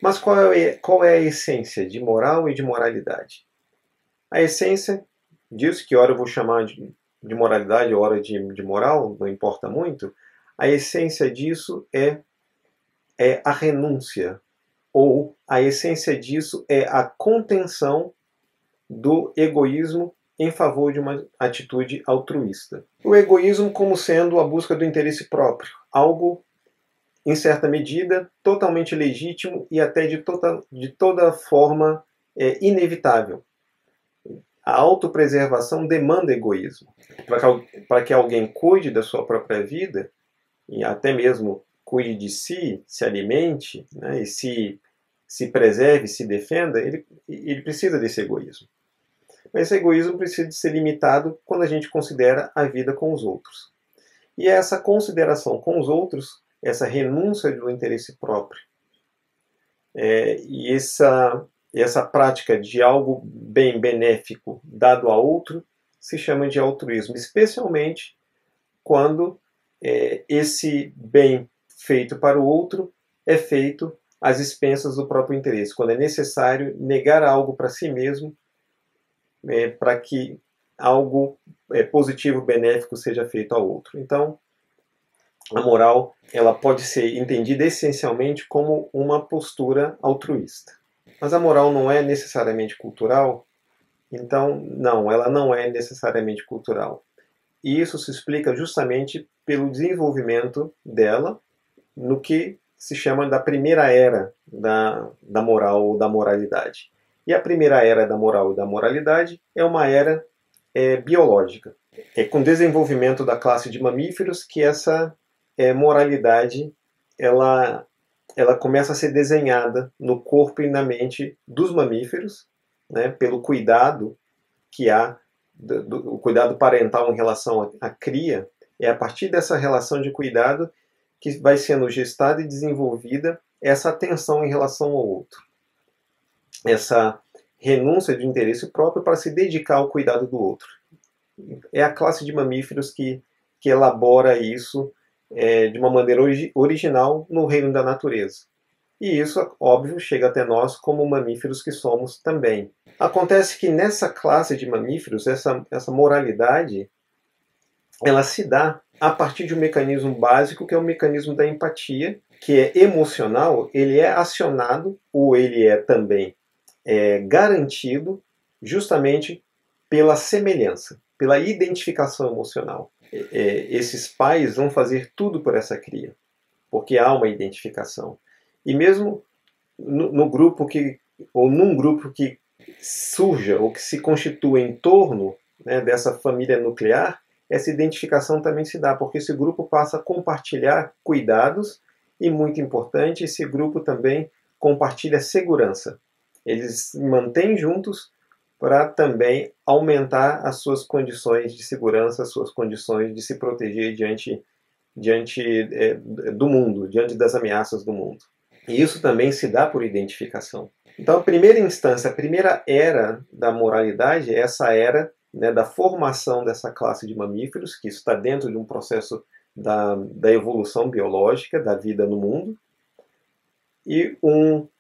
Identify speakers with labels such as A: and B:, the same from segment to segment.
A: Mas qual é a essência de moral e de moralidade? A essência disso, que ora eu vou chamar de moralidade, ora de moral, não importa muito, a essência disso é a renúncia, ou a essência disso é a contenção do egoísmo em favor de uma atitude altruísta. O egoísmo como sendo a busca do interesse próprio, algo, em certa medida, totalmente legítimo e até de toda forma inevitável. A autopreservação demanda egoísmo. Para que alguém cuide da sua própria vida, e até mesmo cuide de si, se alimente, né, e se preserve, se defenda, ele precisa desse egoísmo. Mas esse egoísmo precisa de ser limitado quando a gente considera a vida com os outros. E é essa consideração com os outros, essa renúncia do interesse próprio, e essa prática de algo bem benéfico dado a outro se chama de altruísmo, especialmente quando esse bem feito para o outro é feito às expensas do próprio interesse, quando é necessário negar algo para si mesmo para que algo positivo, benéfico seja feito ao outro. Então, a moral ela pode ser entendida essencialmente como uma postura altruísta. Mas a moral não é necessariamente cultural, então, não, ela não é necessariamente cultural. E isso se explica justamente pelo desenvolvimento dela no que se chama da primeira era da moral ou da moralidade. E a primeira era da moral e da moralidade é uma era biológica. É com o desenvolvimento da classe de mamíferos que essa moralidade ela começa a ser desenhada no corpo e na mente dos mamíferos, né, pelo cuidado que há, o cuidado parental em relação à cria. É a partir dessa relação de cuidado que vai sendo gestada e desenvolvida essa atenção em relação ao outro. Essa renúncia de interesse próprio para se dedicar ao cuidado do outro. É a classe de mamíferos que elabora isso de uma maneira original no reino da natureza. E isso, óbvio, chega até nós como mamíferos que somos também. Acontece que nessa classe de mamíferos, essa moralidade, ela se dá a partir de um mecanismo básico, que é o mecanismo da empatia, que é emocional, ele é acionado, ou ele é também garantido, justamente pela semelhança, pela identificação emocional. Esses pais vão fazer tudo por essa cria, porque há uma identificação. E mesmo no grupo ou num grupo que surja ou que se constitua em torno, né, dessa família nuclear, essa identificação também se dá, porque esse grupo passa a compartilhar cuidados e, muito importante, esse grupo também compartilha segurança. Eles se mantêm juntos para também aumentar as suas condições de segurança, as suas condições de se proteger diante do mundo, diante das ameaças do mundo. E isso também se dá por identificação. Então, a primeira instância, a primeira era da moralidade é essa era, né, da formação dessa classe de mamíferos, que isso está dentro de um processo da evolução biológica da vida no mundo. E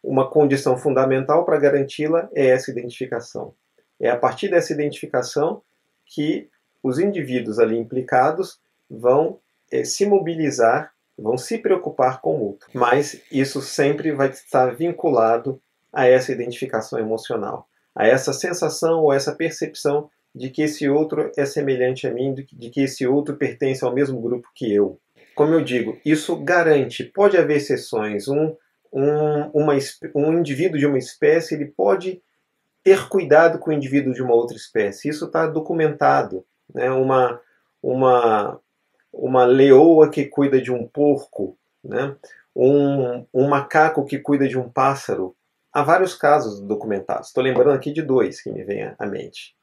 A: uma condição fundamental para garanti-la é essa identificação. É a partir dessa identificação que os indivíduos ali implicados vão se mobilizar, vão se preocupar com o outro. Mas isso sempre vai estar vinculado a essa identificação emocional, a essa sensação ou essa percepção de que esse outro é semelhante a mim, de que esse outro pertence ao mesmo grupo que eu. Como eu digo, isso garante, pode haver exceções, um indivíduo de uma espécie ele pode ter cuidado com o indivíduo de uma outra espécie. Isso está documentado. Né? Uma leoa que cuida de um porco, né? um macaco que cuida de um pássaro. Há vários casos documentados. Estou lembrando aqui de dois que me vêm à mente.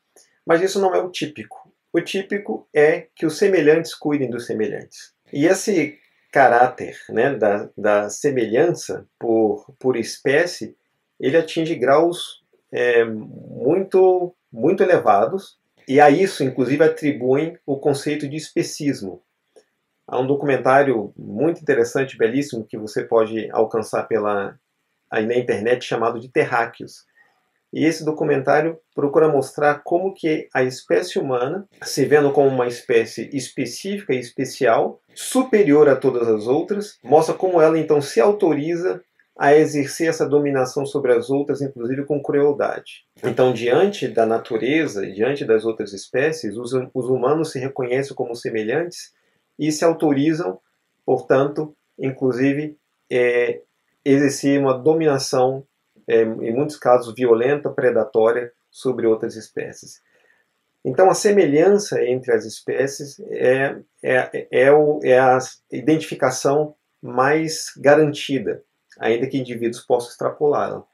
A: Mas isso não é o típico. O típico é que os semelhantes cuidem dos semelhantes. E esse caráter, né, da semelhança por espécie, ele atinge graus muito, muito elevados, e a isso, inclusive, atribuem o conceito de especismo. Há um documentário muito interessante, belíssimo, que você pode alcançar pela aí na internet chamado de Terráqueos. E esse documentário procura mostrar como que a espécie humana, se vendo como uma espécie específica e especial, superior a todas as outras, mostra como ela então se autoriza a exercer essa dominação sobre as outras, inclusive com crueldade. Então, diante da natureza e diante das outras espécies, os humanos se reconhecem como semelhantes e se autorizam, portanto, inclusive, exercer uma dominação, em muitos casos violenta, predatória, sobre outras espécies. Então, a semelhança entre as espécies é a identificação mais garantida, ainda que indivíduos possam extrapolá-la.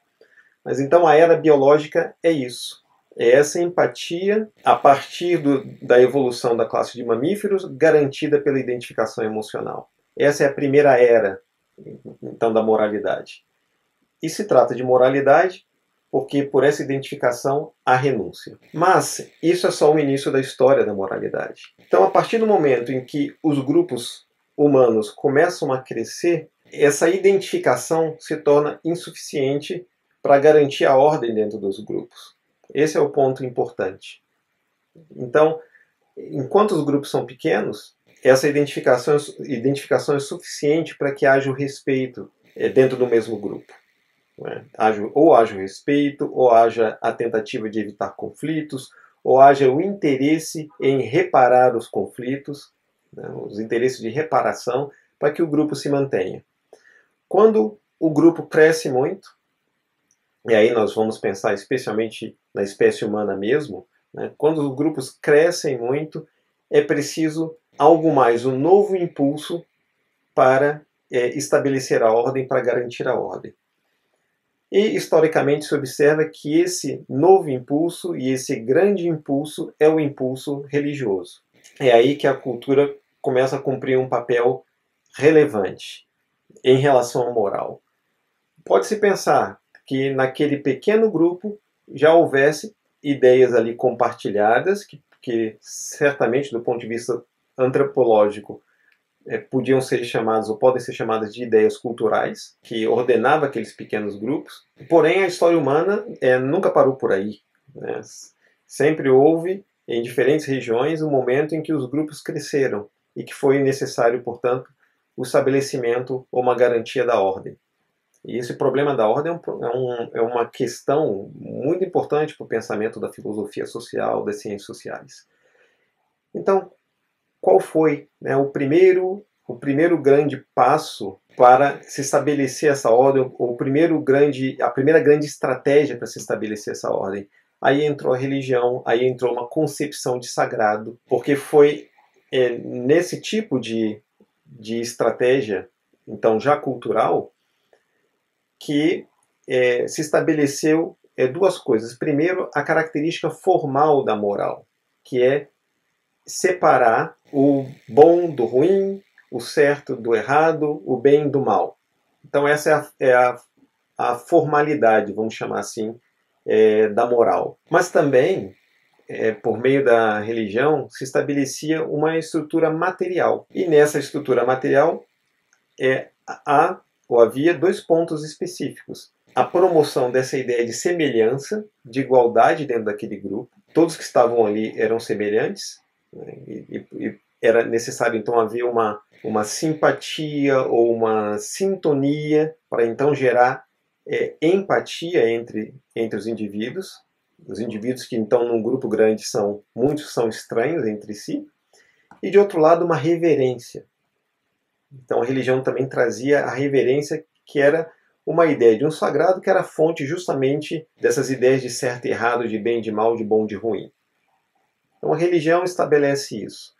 A: Mas então a era biológica é isso. É essa empatia a partir da evolução da classe de mamíferos garantida pela identificação emocional. Essa é a primeira era, então, da moralidade. E se trata de moralidade porque por essa identificação há renúncia. Mas isso é só o início da história da moralidade. Então, a partir do momento em que os grupos humanos começam a crescer, essa identificação se torna insuficiente para garantir a ordem dentro dos grupos. Esse é o ponto importante. Então, enquanto os grupos são pequenos, essa identificação é suficiente para que haja o respeito dentro do mesmo grupo. Ou haja o respeito, ou haja a tentativa de evitar conflitos, ou haja o interesse em reparar os conflitos, os interesses de reparação, para que o grupo se mantenha. Quando o grupo cresce muito, e aí nós vamos pensar especialmente na espécie humana mesmo, quando os grupos crescem muito, é preciso algo mais, um novo impulso para estabelecer a ordem, para garantir a ordem. E, historicamente, se observa que esse novo impulso e esse grande impulso é o impulso religioso. É aí que a cultura começa a cumprir um papel relevante em relação à moral. Pode-se pensar que naquele pequeno grupo já houvesse ideias ali compartilhadas, que certamente, do ponto de vista antropológico, podiam ser chamadas ou podem ser chamadas de ideias culturais, que ordenava aqueles pequenos grupos. Porém, a história humana nunca parou por aí. Sempre houve, em diferentes regiões, um momento em que os grupos cresceram e que foi necessário, portanto, o estabelecimento ou uma garantia da ordem. E esse problema da ordem é uma questão muito importante para o pensamento da filosofia social, das ciências sociais. Então, qual foi o primeiro grande passo para se estabelecer essa ordem, a primeira grande estratégia para se estabelecer essa ordem? Aí entrou a religião, aí entrou uma concepção de sagrado, porque foi nesse tipo de estratégia, então já cultural, que se estabeleceu duas coisas. Primeiro, a característica formal da moral, que é separar o bom do ruim, o certo do errado, o bem do mal. Então essa é a formalidade, vamos chamar assim, da moral. Mas também, por meio da religião, se estabelecia uma estrutura material. E nessa estrutura material havia dois pontos específicos. A promoção dessa ideia de semelhança, de igualdade dentro daquele grupo. Todos que estavam ali eram semelhantes, e era necessário então haver uma simpatia ou uma sintonia para então gerar empatia entre os indivíduos que então num grupo grande muitos são estranhos entre si, e de outro lado uma reverência. Então a religião também trazia a reverência, que era uma ideia de um sagrado que era fonte justamente dessas ideias de certo e errado, de bem e de mal, de bom e de ruim. Então a religião estabelece isso.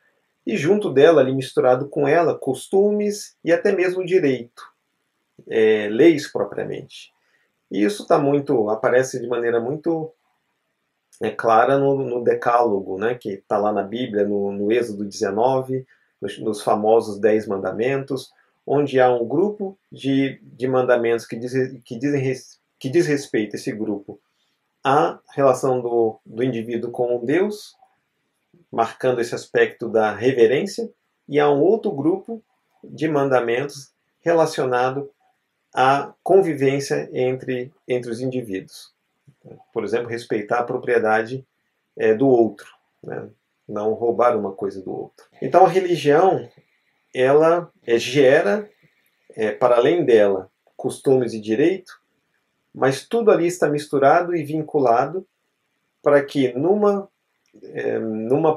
A: E junto dela, ali misturado com ela, costumes e até mesmo direito, leis propriamente. E isso aparece de maneira muito clara no Decálogo, que está lá na Bíblia, no Êxodo 19, nos famosos 10 mandamentos, onde há um grupo de mandamentos que diz respeito a esse grupo à relação do indivíduo com Deus, marcando esse aspecto da reverência, e há um outro grupo de mandamentos relacionado a convivência entre os indivíduos. Por exemplo, respeitar a propriedade do outro, né? Não roubar uma coisa do outro. Então a religião, ela gera, para além dela, costumes e direito, mas tudo ali está misturado e vinculado para que numa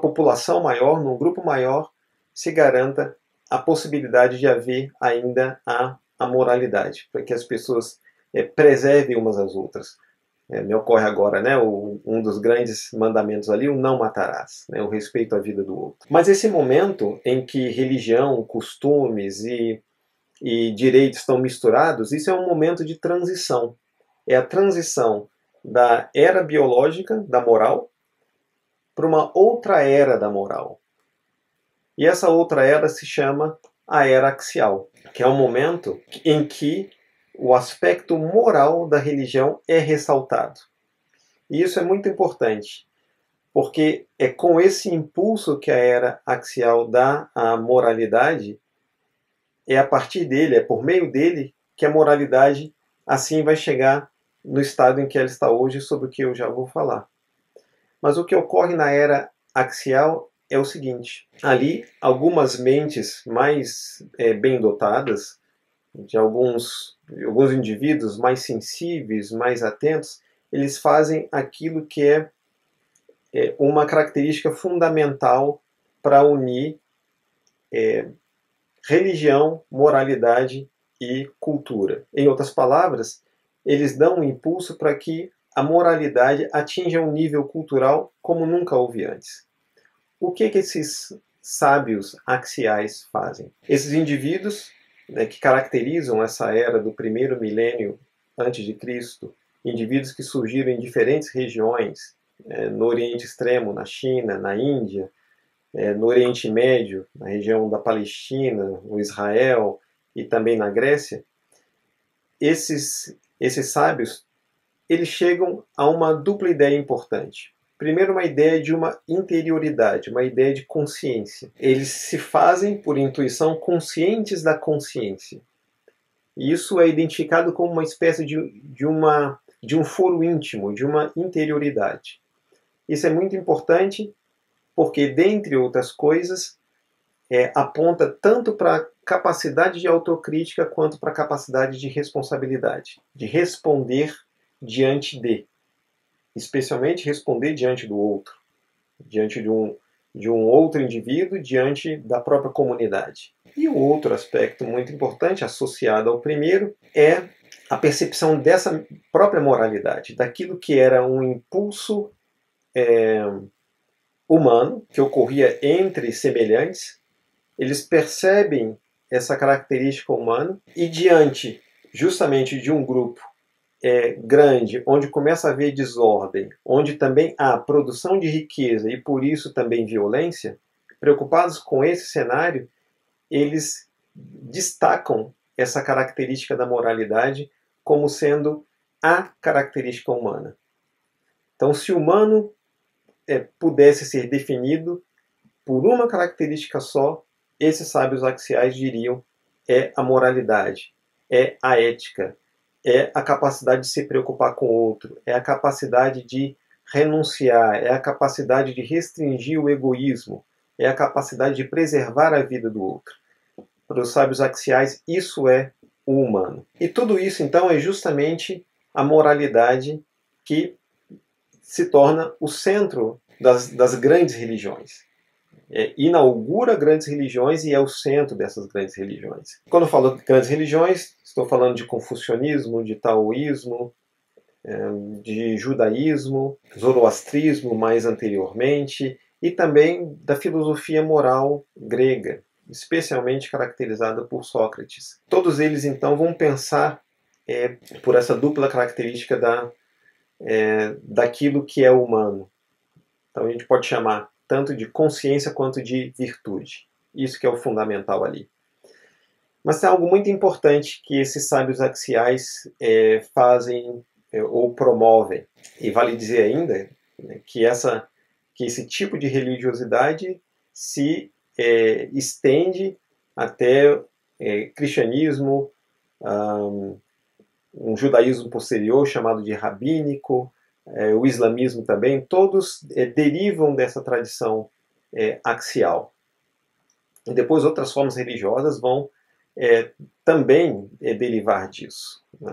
A: população maior, num grupo maior, se garanta a possibilidade de haver ainda a moralidade, para que as pessoas preservem umas às outras. Me ocorre agora, né, um dos grandes mandamentos ali, o não matarás, né, o respeito à vida do outro. Mas esse momento em que religião, costumes e direitos estão misturados, isso é um momento de transição. É a transição da era biológica, da moral, para uma outra era da moral. E essa outra era se chama a era axial, que é o momento em que o aspecto moral da religião é ressaltado. E isso é muito importante, porque é com esse impulso que a era axial dá à moralidade, é a partir dele, é por meio dele, que a moralidade assim vai chegar no estado em que ela está hoje, sobre o que eu já vou falar. Mas o que ocorre na era axial é o seguinte: ali, algumas mentes mais bem dotadas, de alguns indivíduos mais sensíveis, mais atentos, eles fazem aquilo que é uma característica fundamental para unir religião, moralidade e cultura. Em outras palavras, eles dão um impulso para que a moralidade atinja um nível cultural como nunca houve antes. O que esses sábios axiais fazem? Esses indivíduos, né, que caracterizam essa era do primeiro milênio antes de Cristo, indivíduos que surgiram em diferentes regiões, no Oriente Extremo, na China, na Índia, no Oriente Médio, na região da Palestina, no Israel e também na Grécia, esses sábios, eles chegam a uma dupla ideia importante. Primeiro, uma ideia de uma interioridade, uma ideia de consciência. Eles se fazem, por intuição, conscientes da consciência. E isso é identificado como uma espécie de um foro íntimo, de uma interioridade. Isso é muito importante porque, dentre outras coisas, aponta tanto para a capacidade de autocrítica quanto para a capacidade de responsabilidade, de responder diante de, especialmente responder diante do outro, diante de um outro indivíduo, diante da própria comunidade. E o outro aspecto muito importante, associado ao primeiro, é a percepção dessa própria moralidade, daquilo que era um impulso humano, que ocorria entre semelhantes. Eles percebem essa característica humana e, diante justamente de um grupo grande, onde começa a haver desordem, onde também há produção de riqueza e por isso também violência, preocupados com esse cenário, eles destacam essa característica da moralidade como sendo a característica humana. Então, se o humano pudesse ser definido por uma característica só, esses sábios axiais diriam é a moralidade, é a ética, é a capacidade de se preocupar com o outro, é a capacidade de renunciar, é a capacidade de restringir o egoísmo, é a capacidade de preservar a vida do outro. Para os sábios axiais, isso é o humano. E tudo isso, então, é justamente a moralidade que se torna o centro das grandes religiões. Inaugura grandes religiões e é o centro dessas grandes religiões. Quando eu falo de grandes religiões, estou falando de confucionismo, de taoísmo, de judaísmo, zoroastrismo mais anteriormente, e também da filosofia moral grega, especialmente caracterizada por Sócrates. Todos eles, então, vão pensar por essa dupla característica daquilo que é humano. Então a gente pode chamar tanto de consciência quanto de virtude. Isso que é o fundamental ali. Mas tem algo muito importante que esses sábios axiais fazem ou promovem. E vale dizer ainda, né, que esse tipo de religiosidade se estende até cristianismo, um judaísmo posterior chamado de rabínico, o islamismo também, todos derivam dessa tradição axial. E depois outras formas religiosas vão também derivar disso, né?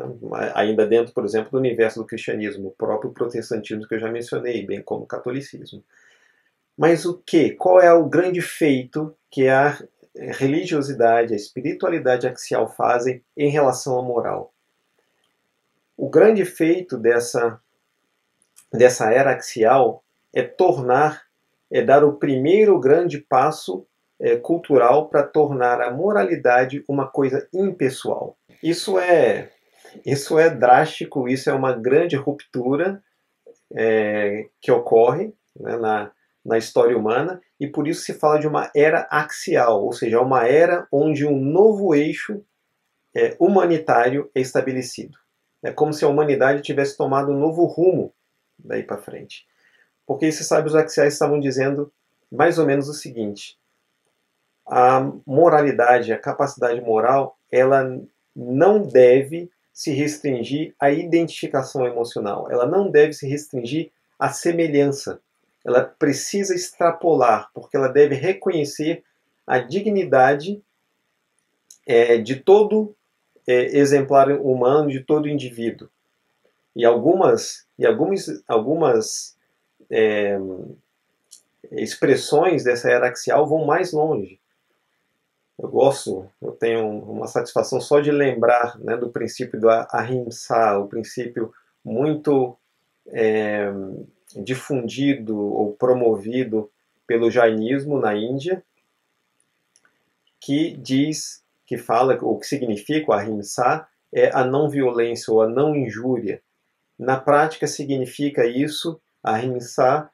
A: Ainda dentro, por exemplo, do universo do cristianismo, o próprio protestantismo que eu já mencionei, bem como o catolicismo. Mas o que? Qual é o grande feito que a religiosidade, a espiritualidade axial fazem em relação à moral? O grande feito dessa era axial é dar o primeiro grande passo cultural para tornar a moralidade uma coisa impessoal. Isso é drástico, isso é uma grande ruptura que ocorre, né, na história humana, e por isso se fala de uma era axial, ou seja, uma era onde um novo eixo humanitário é estabelecido. É como se a humanidade tivesse tomado um novo rumo daí para frente. Porque esses sábios axiais estavam dizendo mais ou menos o seguinte: a moralidade, a capacidade moral, ela não deve se restringir à identificação emocional, ela não deve se restringir à semelhança. Ela precisa extrapolar, porque ela deve reconhecer a dignidade de todo exemplar humano, de todo indivíduo. E algumas expressões dessa era axial vão mais longe. Eu tenho uma satisfação só de lembrar, né, do princípio do ahimsa, o princípio muito difundido ou promovido pelo jainismo na Índia, que fala, ou que significa o ahimsa, é a não violência ou a não injúria. Na prática significa isso, ahimsa,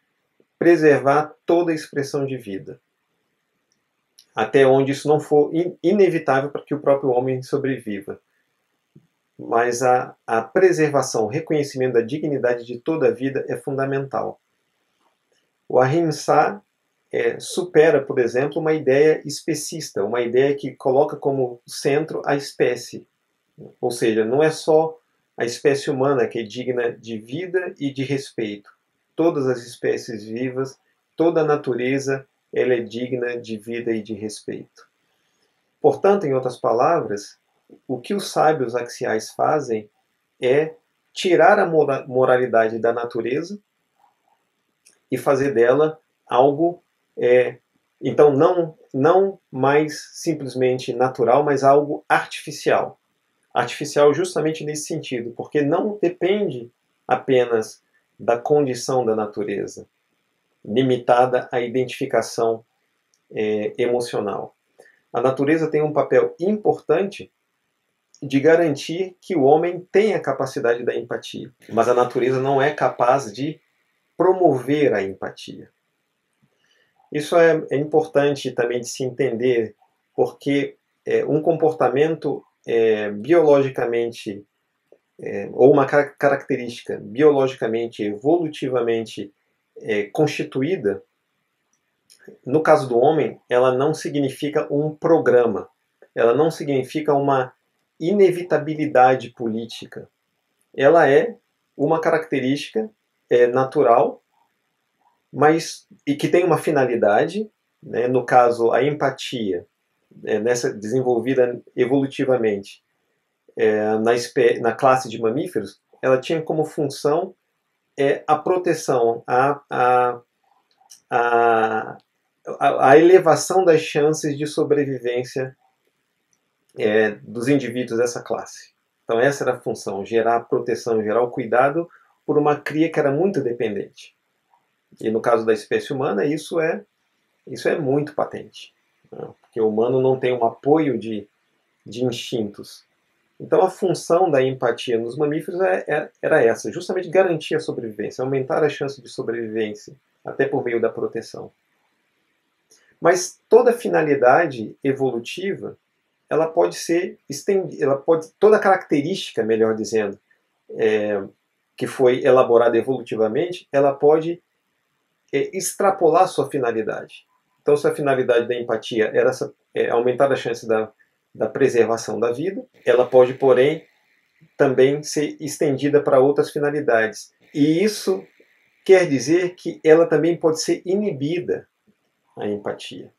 A: preservar toda a expressão de vida, até onde isso não for inevitável para que o próprio homem sobreviva. Mas a preservação, o reconhecimento da dignidade de toda a vida é fundamental. O ahimsa supera, por exemplo, uma ideia especista, uma ideia que coloca como centro a espécie. Ou seja, não é só a espécie humana que é digna de vida e de respeito. Todas as espécies vivas, toda a natureza, ela é digna de vida e de respeito. Portanto, em outras palavras, o que os sábios axiais fazem é tirar a moralidade da natureza e fazer dela algo, então não mais simplesmente natural, mas algo artificial. Artificial justamente nesse sentido, porque não depende apenas da condição da natureza, limitada à identificação emocional. A natureza tem um papel importante de garantir que o homem tem a capacidade da empatia, mas a natureza não é capaz de promover a empatia. Isso é importante também de se entender, porque um comportamento biologicamente, ou uma característica biologicamente, evolutivamente constituída, no caso do homem, ela não significa um programa, ela não significa uma inevitabilidade política. Ela é uma característica natural, mas e que tem uma finalidade, né, no caso a empatia, desenvolvida evolutivamente na classe de mamíferos, ela tinha como função a proteção, a elevação das chances de sobrevivência dos indivíduos dessa classe. Então essa era a função, gerar proteção, gerar o cuidado por uma cria que era muito dependente. E no caso da espécie humana, isso é muito patente, né? Porque o humano não tem um apoio de instintos. Então a função da empatia nos mamíferos era essa, justamente garantir a sobrevivência, aumentar a chance de sobrevivência, até por meio da proteção. Mas toda finalidade evolutiva, ela pode ser estendida, toda característica, melhor dizendo, que foi elaborada evolutivamente, ela pode extrapolar sua finalidade. Então, se a finalidade da empatia era aumentar a chance da preservação da vida. Ela pode, porém, também ser estendida para outras finalidades. E isso quer dizer que ela também pode ser inibida, a empatia,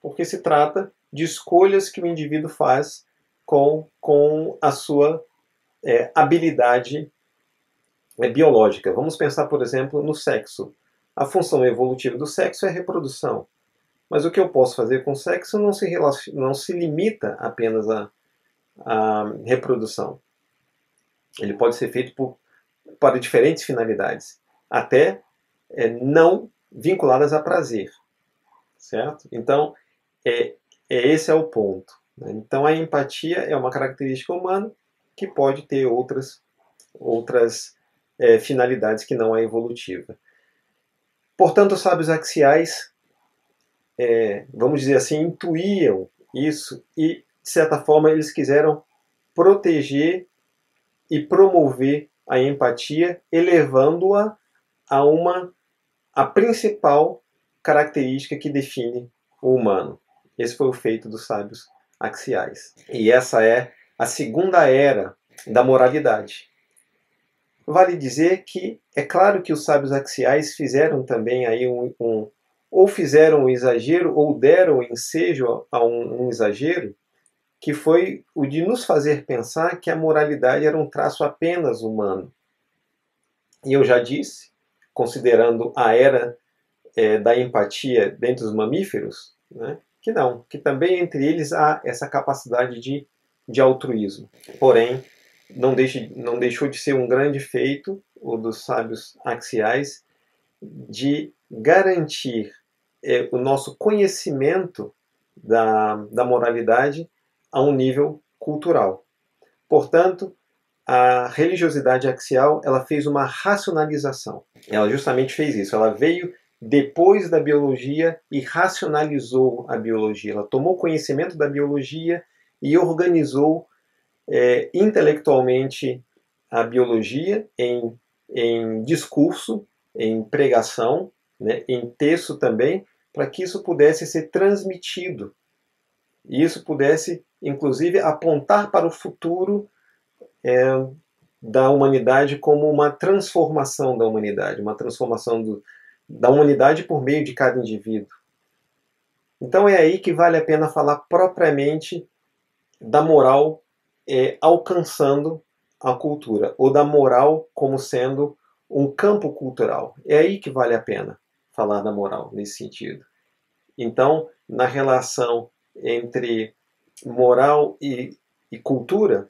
A: porque se trata de escolhas que o indivíduo faz com a sua habilidade biológica. Vamos pensar, por exemplo, no sexo. A função evolutiva do sexo é a reprodução. Mas o que eu posso fazer com o sexo não se limita apenas à reprodução. Ele pode ser feito para diferentes finalidades, até não vinculadas a prazer, certo? Então, esse é o ponto. Né? Então, a empatia é uma característica humana que pode ter outras finalidades que não a evolutiva. Portanto, os sábios axiais, vamos dizer assim, intuíam isso e, de certa forma, eles quiseram proteger e promover a empatia, elevando-a a principal característica que define o humano. Esse foi o feito dos sábios axiais. E essa é a segunda era da moralidade. Vale dizer que é claro que os sábios axiais fizeram também aí ou fizeram um exagero ou deram ensejo a um exagero, que foi o de nos fazer pensar que a moralidade era um traço apenas humano. E eu já disse, considerando a era da empatia dentre os mamíferos, né, que não, que também entre eles há essa capacidade de altruísmo. Porém, não deixou de ser um grande feito, o dos sábios axiais, de garantir o nosso conhecimento da moralidade a um nível cultural. Portanto, a religiosidade axial ela fez uma racionalização. Ela justamente fez isso. Ela veio depois da biologia e racionalizou a biologia. Ela tomou conhecimento da biologia e organizou intelectualmente a biologia em discurso, em pregação, né, em texto também, para que isso pudesse ser transmitido. E isso pudesse, inclusive, apontar para o futuro da humanidade como uma transformação da humanidade, uma transformação da humanidade por meio de cada indivíduo. Então é aí que vale a pena falar propriamente da moral alcançando a cultura, ou da moral como sendo um campo cultural. É aí que vale a pena falar da moral, nesse sentido. Então, na relação entre moral e cultura,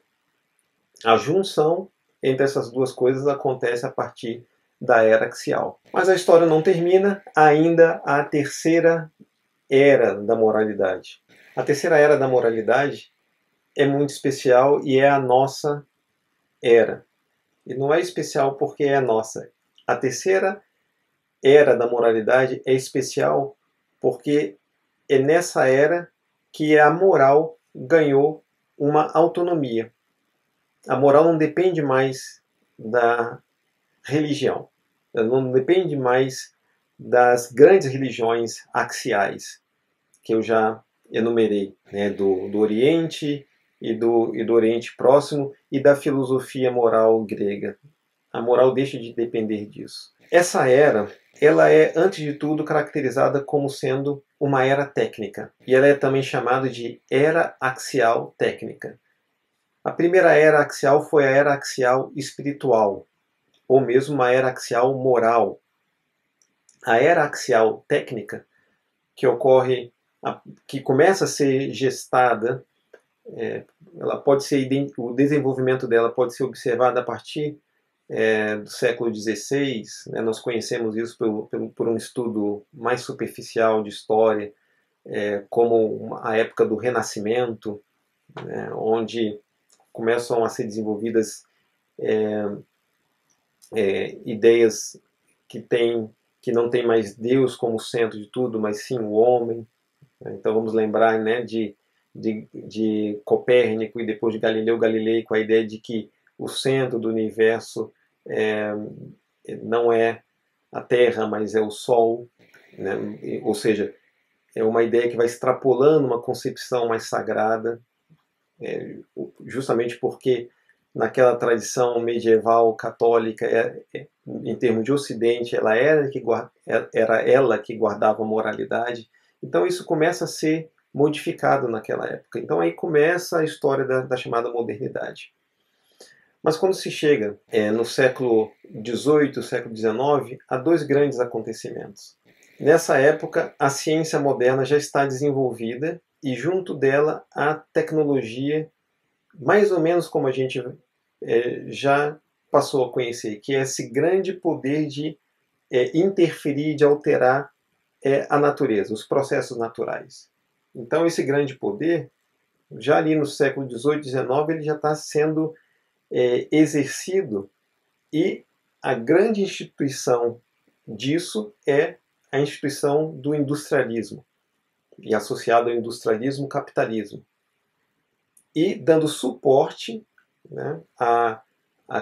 A: a junção entre essas duas coisas acontece a partir da era axial. Mas a história não termina, ainda a terceira era da moralidade. A terceira era da moralidade é muito especial e é a nossa era. E não é especial porque é a nossa. A terceira era da moralidade é especial porque é nessa era que a moral ganhou uma autonomia. A moral não depende mais da religião. Ela não depende mais das grandes religiões axiais que eu já enumerei, né, do Oriente e do Oriente Próximo e da filosofia moral grega. A moral deixa de depender disso. Essa era, ela é, antes de tudo, caracterizada como sendo uma era técnica. E ela é também chamada de era axial técnica. A primeira era axial foi a era axial espiritual, ou mesmo uma era axial moral. A era axial técnica, que ocorre, que começa a ser gestada, ela pode ser, o desenvolvimento dela pode ser observado a partir do século XVI. Né? Nós conhecemos isso por um estudo mais superficial de história, como a época do Renascimento, né? Onde começam a ser desenvolvidas ideias que não tem mais Deus como centro de tudo, mas sim o homem. Então vamos lembrar, né, de Copérnico e depois de Galileu Galilei, com a ideia de que o centro do universo não é a Terra, mas é o Sol, né? Ou seja, é uma ideia que vai extrapolando uma concepção mais sagrada, justamente porque naquela tradição medieval católica, em termos de Ocidente, era ela que guardava a moralidade. Então isso começa a ser modificado naquela época. Então aí começa a história da chamada modernidade. Mas quando se chega no século XVIII, século XIX, há dois grandes acontecimentos. Nessa época, a ciência moderna já está desenvolvida e junto dela a tecnologia, mais ou menos como a gente já passou a conhecer, que é esse grande poder de interferir, de alterar a natureza, os processos naturais. Então esse grande poder, já ali no século XVIII, XIX, ele já está sendo exercido, e a grande instituição disso é a instituição do industrialismo, e associado ao industrialismo, capitalismo, e dando suporte, né, a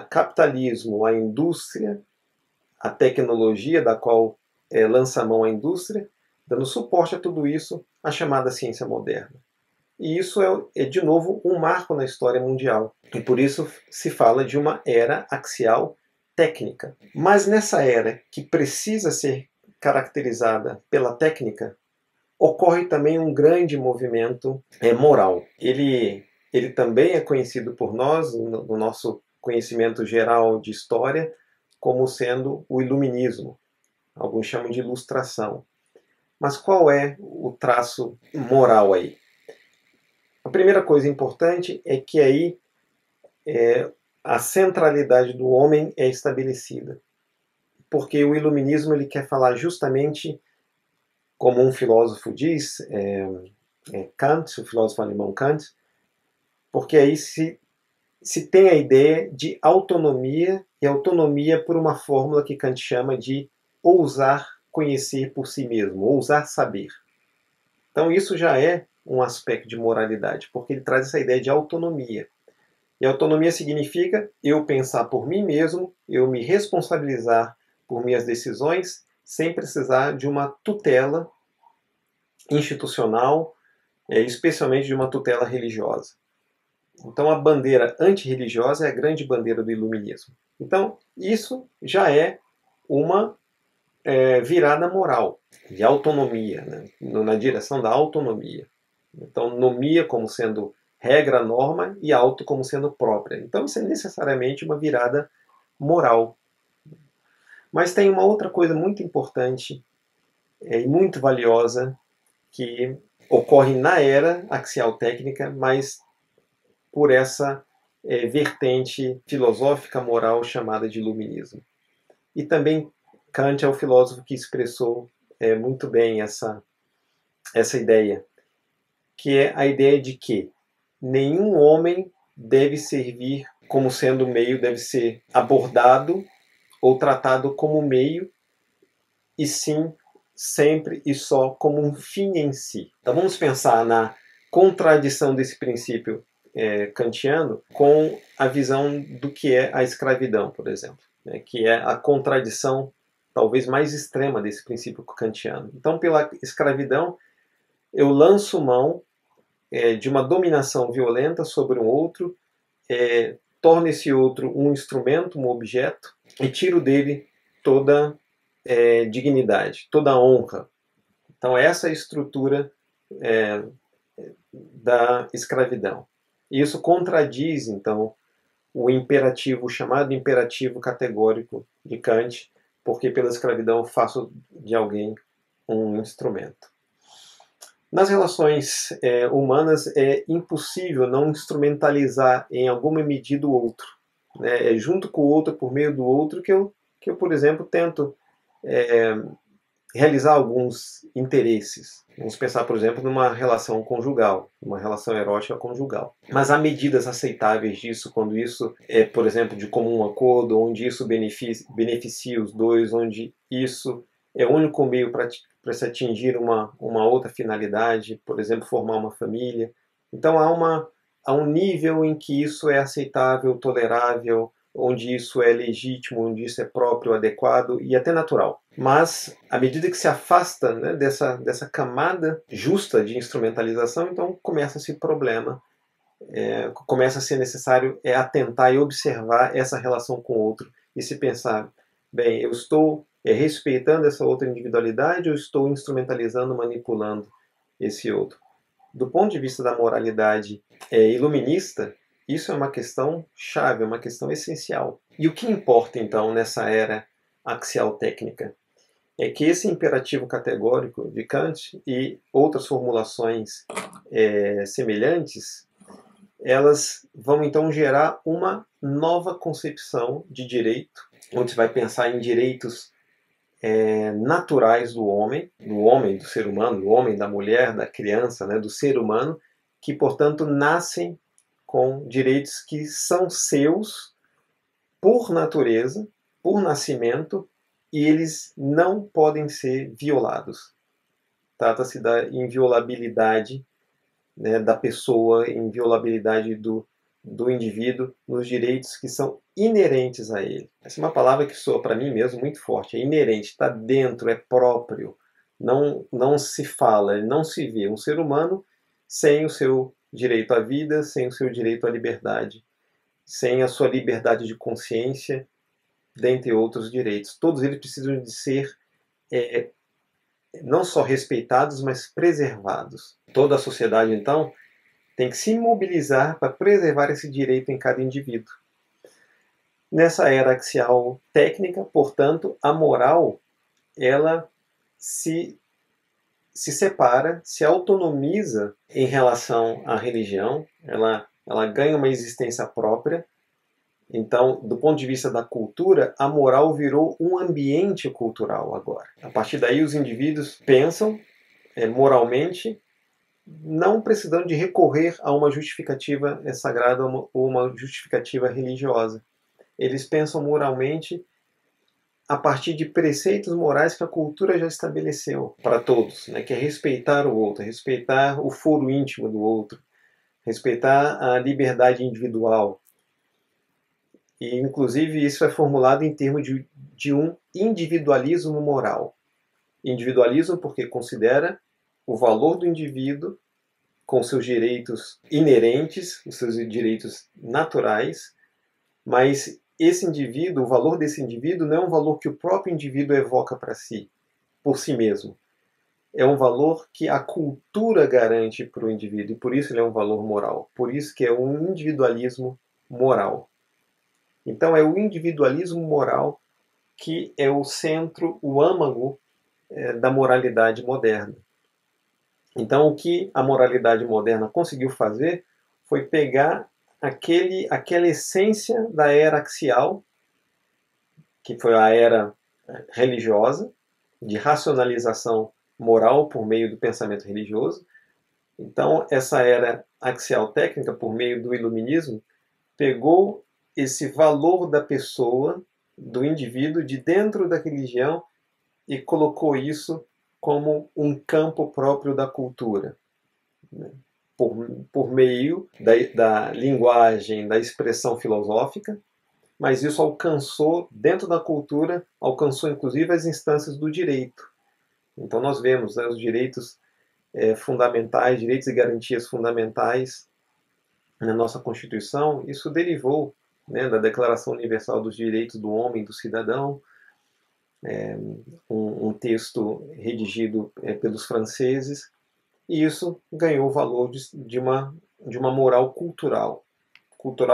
A: capitalismo, a indústria, a tecnologia da qual lança a mão a indústria, dando suporte a tudo isso, a chamada ciência moderna. E isso de novo, um marco na história mundial. E por isso se fala de uma era axial técnica. Mas nessa era, que precisa ser caracterizada pela técnica, ocorre também um grande movimento moral. Ele também é conhecido por nós, no nosso conhecimento geral de história, como sendo o iluminismo. Alguns chamam de ilustração. Mas qual é o traço moral aí? A primeira coisa importante é que aí a centralidade do homem é estabelecida. Porque o iluminismo ele quer falar justamente, como um filósofo diz, Kant, o filósofo alemão Kant, porque aí se tem a ideia de autonomia, e autonomia por uma fórmula que Kant chama de ousar conhecer por si mesmo, ousar saber. Então isso já é um aspecto de moralidade, porque ele traz essa ideia de autonomia. E autonomia significa eu pensar por mim mesmo, eu me responsabilizar por minhas decisões, sem precisar de uma tutela institucional, especialmente de uma tutela religiosa. Então a bandeira antirreligiosa é a grande bandeira do iluminismo. Então isso já é uma virada moral, de autonomia, né? Na direção da autonomia. Então nomia como sendo regra, norma, e auto como sendo própria. Então isso é necessariamente uma virada moral. Mas tem uma outra coisa muito importante e muito valiosa que ocorre na era axial técnica, mas por essa vertente filosófica moral chamada de iluminismo. E também Kant é o filósofo que expressou muito bem essa ideia, que é a ideia de que nenhum homem deve servir como sendo meio, deve ser abordado ou tratado como meio, e sim sempre e só como um fim em si. Então vamos pensar na contradição desse princípio kantiano com a visão do que é a escravidão, por exemplo, né, que é a contradição talvez mais extrema desse princípio kantiano. Então, pela escravidão, eu lanço mão de uma dominação violenta sobre um outro, torno esse outro um instrumento, um objeto, e tiro dele toda dignidade, toda honra. Então, essa é a estrutura da escravidão. Isso contradiz, então, o imperativo, o chamado imperativo categórico de Kant, porque pela escravidão faço de alguém um instrumento. Nas relações humanas é impossível não instrumentalizar em alguma medida o outro. Né? É junto com o outro, por meio do outro, que eu por exemplo, tento realizar alguns interesses. Vamos pensar, por exemplo, numa relação conjugal, uma relação erótica conjugal. Mas há medidas aceitáveis disso, quando isso é, por exemplo, de comum acordo, onde isso beneficia os dois, onde isso é o único meio para se atingir uma outra finalidade, por exemplo, formar uma família. Então há um nível em que isso é aceitável, tolerável, onde isso é legítimo, onde isso é próprio, adequado e até natural. Mas, à medida que se afasta, né, dessa camada justa de instrumentalização, então começa esse problema começa a ser necessário atentar e observar essa relação com o outro e se pensar, bem, eu estou respeitando essa outra individualidade ou estou instrumentalizando, manipulando esse outro? Do ponto de vista da moralidade iluminista, isso é uma questão chave, é uma questão essencial. E o que importa, então, nessa era axial técnica? É que esse imperativo categórico de Kant e outras formulações semelhantes, elas vão então gerar uma nova concepção de direito, onde se vai pensar em direitos naturais do homem, do ser humano, do homem, da mulher, da criança, né, do ser humano, que, portanto, nascem com direitos que são seus por natureza, por nascimento, e eles não podem ser violados. Trata-se da inviolabilidade, né, da pessoa, inviolabilidade do indivíduo nos direitos que são inerentes a ele. Essa é uma palavra que soa para mim mesmo muito forte. É inerente, está dentro, é próprio. Não se fala, não se vê um ser humano sem o seu direito à vida, sem o seu direito à liberdade, sem a sua liberdade de consciência, dentre outros direitos. Todos eles precisam de ser não só respeitados, mas preservados. Toda a sociedade, então, tem que se mobilizar para preservar esse direito em cada indivíduo. Nessa era axial técnica, portanto, a moral ela se separa, se autonomiza em relação à religião, ela ganha uma existência própria. Então, do ponto de vista da cultura, a moral virou um ambiente cultural agora. A partir daí, os indivíduos pensam moralmente, não precisando de recorrer a uma justificativa sagrada ou uma justificativa religiosa. Eles pensam moralmente a partir de preceitos morais que a cultura já estabeleceu para todos, né? Que é respeitar o outro, respeitar o foro íntimo do outro, respeitar a liberdade individual. E, inclusive, isso é formulado em termos de um individualismo moral. Individualismo porque considera o valor do indivíduo com seus direitos inerentes, os seus direitos naturais, mas esse indivíduo, o valor desse indivíduo não é um valor que o próprio indivíduo evoca para si, por si mesmo. É um valor que a cultura garante para o indivíduo, e por isso ele é um valor moral. Por isso que é um individualismo moral. Então é o individualismo moral que é o centro, o âmago da moralidade moderna. Então o que a moralidade moderna conseguiu fazer foi pegar aquela essência da era axial, que foi a era religiosa, de racionalização moral por meio do pensamento religioso. Então, essa era axial técnica, por meio do iluminismo, pegou esse valor da pessoa, do indivíduo, de dentro da religião e colocou isso como um campo próprio da cultura. Por meio da linguagem, da expressão filosófica, mas isso alcançou, dentro da cultura, alcançou inclusive as instâncias do direito. Então nós vemos, né, os direitos fundamentais, direitos e garantias fundamentais na nossa Constituição, isso derivou, né, da Declaração Universal dos Direitos do Homem e do Cidadão, um texto redigido pelos franceses, e isso ganhou o valor de uma moral cultural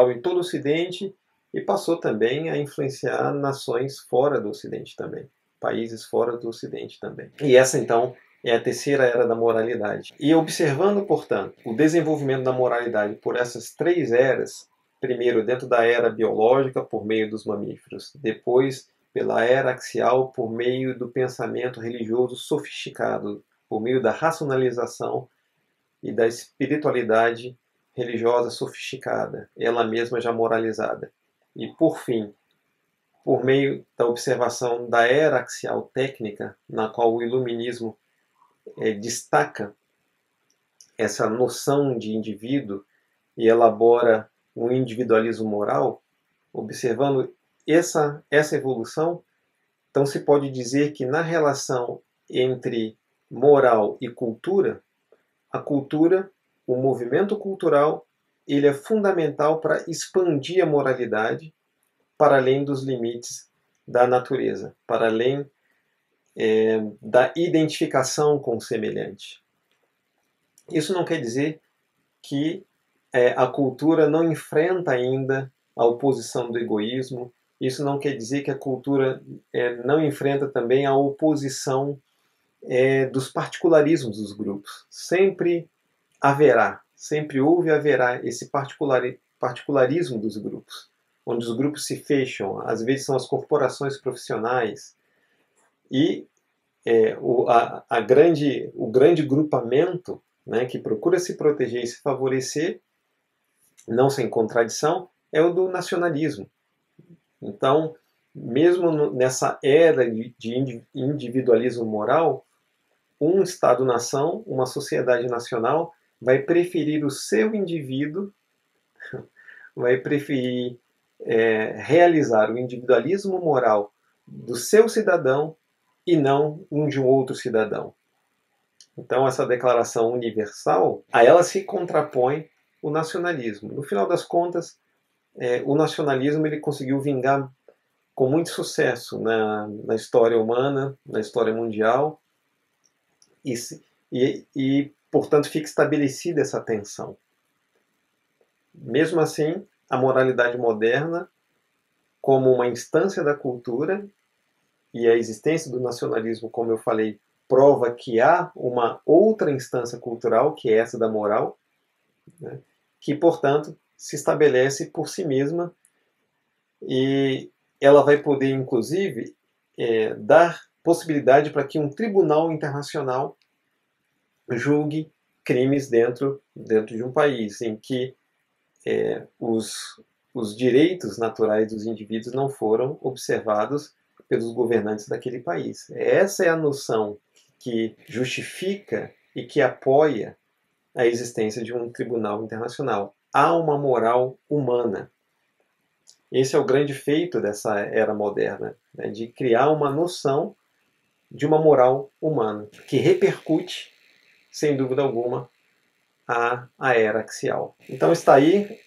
A: em todo o Ocidente, e passou também a influenciar nações fora do Ocidente também, países fora do Ocidente também. E essa, então, é a terceira era da moralidade. E observando, portanto, o desenvolvimento da moralidade por essas três eras, primeiro dentro da era biológica, por meio dos mamíferos, depois pela era axial, por meio do pensamento religioso sofisticado, por meio da racionalização e da espiritualidade religiosa sofisticada, ela mesma já moralizada. E, por fim, por meio da observação da era axial técnica, na qual o iluminismo destaca essa noção de indivíduo e elabora um individualismo moral, observando essa evolução, então se pode dizer que na relação entre moral e cultura, a cultura, o movimento cultural, ele é fundamental para expandir a moralidade para além dos limites da natureza, para além da identificação com o semelhante. Isso não quer dizer que a cultura não enfrenta ainda a oposição do egoísmo. Isso não quer dizer que a cultura não enfrenta também a oposição dos particularismos dos grupos. Sempre haverá, sempre houve e haverá esse particularismo dos grupos, onde os grupos se fecham, às vezes são as corporações profissionais, e o grande grupamento, né, que procura se proteger e se favorecer, não sem contradição, é o do nacionalismo. Então, mesmo nessa era de individualismo moral, um Estado-nação, uma sociedade nacional, vai preferir o seu indivíduo, vai preferir realizar o individualismo moral do seu cidadão e não um de um outro cidadão. Então, essa declaração universal, a ela se contrapõe o nacionalismo. No final das contas, o nacionalismo ele conseguiu vingar com muito sucesso na história humana, na história mundial, e, portanto, fica estabelecida essa tensão. Mesmo assim, a moralidade moderna, como uma instância da cultura, e a existência do nacionalismo, como eu falei, prova que há uma outra instância cultural, que é essa da moral, né, que, portanto, se estabelece por si mesma, e ela vai poder, inclusive, dar possibilidade para que um tribunal internacional julgue crimes dentro de um país em que os direitos naturais dos indivíduos não foram observados pelos governantes daquele país. Essa é a noção que justifica e que apoia a existência de um tribunal internacional. Há uma moral humana. Esse é o grande feito dessa era moderna, né, de criar uma noção de uma moral humana, que repercute, sem dúvida alguma, a era axial. Então está aí,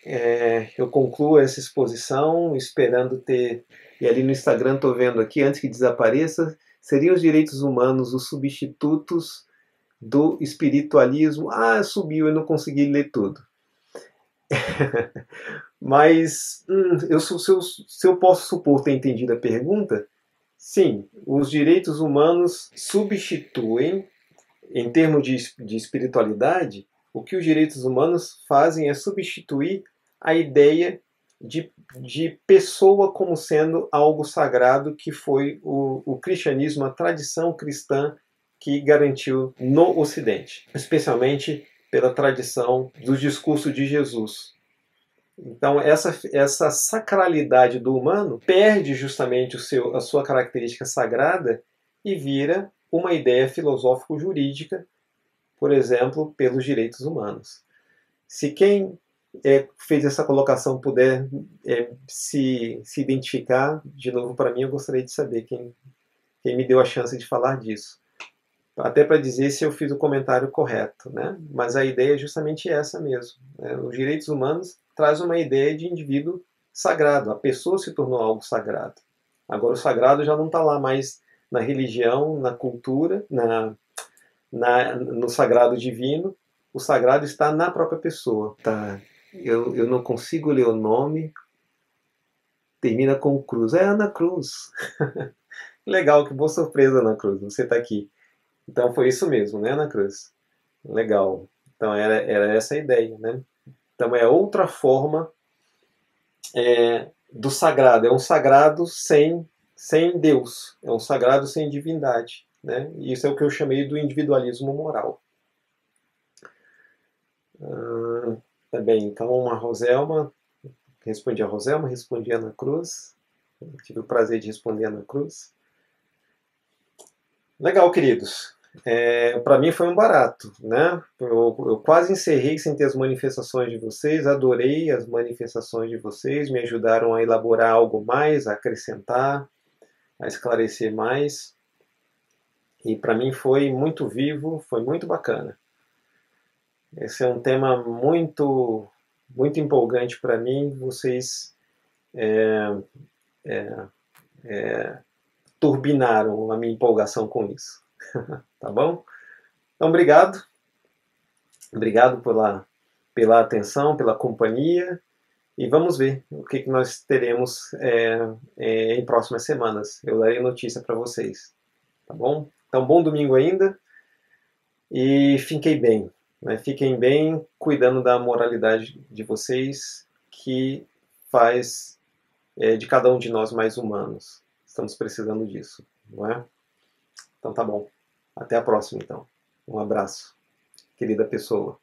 A: eu concluo essa exposição, esperando ter, e ali no Instagram estou vendo aqui, antes que desapareça, seriam os direitos humanos os substitutos do espiritualismo? Ah, subiu, eu não consegui ler tudo. Mas se eu posso supor ter entendido a pergunta, sim, os direitos humanos substituem, em termos de espiritualidade, o que os direitos humanos fazem é substituir a ideia de pessoa como sendo algo sagrado, que foi o cristianismo, a tradição cristã que garantiu no Ocidente, especialmente pela tradição dos discursos de Jesus. Então, essa sacralidade do humano perde justamente a sua característica sagrada e vira uma ideia filosófico-jurídica, por exemplo, pelos direitos humanos. Se quem fez essa colocação puder se identificar, de novo, para mim, eu gostaria de saber quem me deu a chance de falar disso. Até para dizer se eu fiz o comentário correto, né? Mas a ideia é justamente essa mesmo, né? Os direitos humanos trazem uma ideia de indivíduo sagrado. A pessoa se tornou algo sagrado. Agora o sagrado já não está lá mais na religião, na cultura, no sagrado divino. O sagrado está na própria pessoa. Tá? Eu não consigo ler o nome. Termina com Cruz. É Ana Cruz. Legal, que boa surpresa, Ana Cruz. Você está aqui. Então foi isso mesmo, né, Ana Cruz? Legal. Então era essa a ideia, né? Então é outra forma do sagrado. É um sagrado sem Deus. É um sagrado sem divindade. Né? E isso é o que eu chamei do individualismo moral. Tá bem, então a Roselma, respondi a Roselma, respondi a Ana Cruz. Tive o prazer de responder a Ana Cruz. Legal, queridos. Para mim foi um barato, né? Eu quase encerrei sem ter as manifestações de vocês, adorei as manifestações de vocês, me ajudaram a elaborar algo mais, a acrescentar, a esclarecer mais. E para mim foi muito vivo, foi muito bacana. Esse é um tema muito muito empolgante para mim. Vocês turbinaram a minha empolgação com isso. Tá bom? Então, obrigado. Obrigado pela atenção, pela companhia. E vamos ver o que nós teremos em próximas semanas. Eu darei notícia para vocês. Tá bom? Então, bom domingo ainda. E fiquem bem. Né? Fiquem bem cuidando da moralidade de vocês, que faz de cada um de nós mais humanos. Estamos precisando disso, não é? Então tá bom. Até a próxima, então. Um abraço, querida pessoa.